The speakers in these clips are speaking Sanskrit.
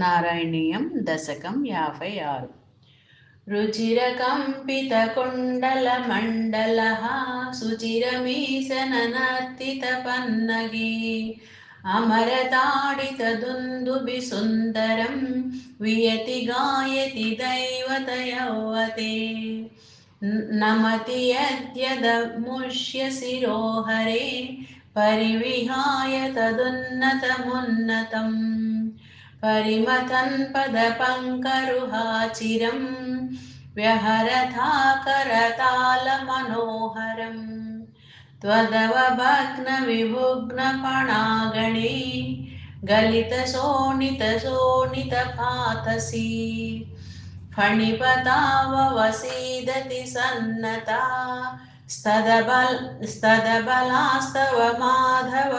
నారాయణీయం దశకం 56 रुचिरकम्पितकुण्डलमण्डलः सुचिरमीशननर्तितपन्नगे अमरताडितदुन्दुभिसुन्दरं वियति गायति दैवतयौवते नमति यद्यदमुष्य शिरोहरे परिविहाय तदुन्नतमुन्नतम् परिमथन् पदपङ्करुहाचिरं व्यहरथा करतालमनोहरम् त्वदवभग्नविभुग्नपणागणे गलितशोणितशोणितपातसी फणिपताववसीदति सन्नता स्तदबलास्तव माधवपादयोः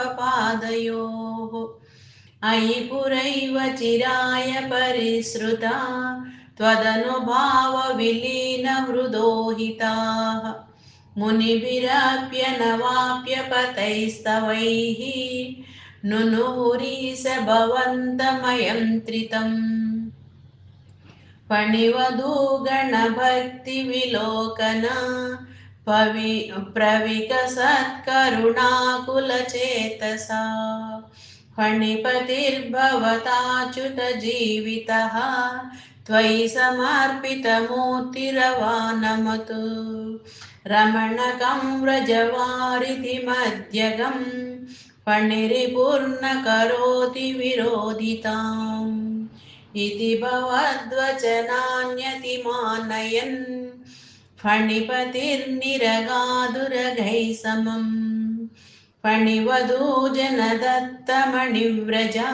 अयि पुरैव चिराय परिसृता त्वदनुभावविलीनहृदोहिताः मुनिभिरप्यनवाप्यपतैस्तवैः नुनुहुरीश भवन्तमयन्त्रितम् फणिवधूगणभक्तिविलोकना प्रविकसत्करुणाकुलचेतसा फणिपतिर्भवताच्युतजीवितः त्वयि समर्पितमूर्तिरवानमतु रमणकं व्रजवारिधिमध्यगं फणिरिपूर्णकरोति विरोधिताम् इति भवद्वचनान्यतिमानयन् फणिपतिर्निरगादुरगैः समम् फणिवधूजनदत्तमणिव्रजा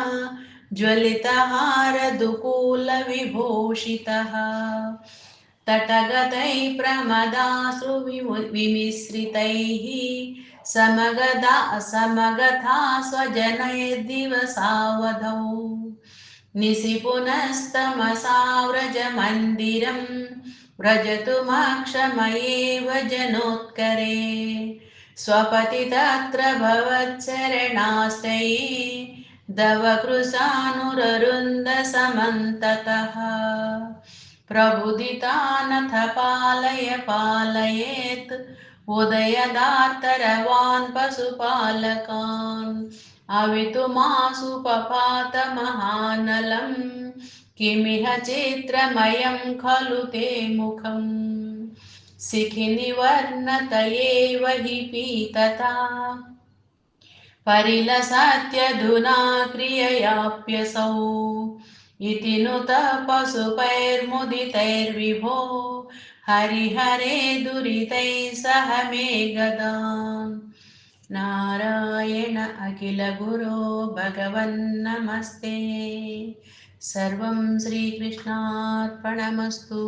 ज्वलितहारदुकूलविभूषितः तटगतैः प्रमदाश्रुविमिश्रितैः समगथा स्वजनैर्दिवसावधौ निशिपुनस्तमसाव्रजमन्दिरं व्रजतुमक्षमयेव जनोत्करे स्वपति तत्र भवच्चरणाश्रये दवकृशानुररुन्दसमन्ततः प्रबुदितानथ पालय पालयेत् उदयदार्तरवान् पशुपालकान् अवितुमासु पपातमहानलं किमिह चित्रमयं खलु ते मुखम् शिखिनिवर्णतयेव हि पीतता परिलसत्यधुना क्रिययाप्यसौ इति नुतः पशुपैर्मुदितैर्विभो हरिहरे दुरितैः सह मे गदान् नारायण अखिलगुरो भगवन्नमस्ते सर्वं श्रीकृष्णार्पणमस्तु।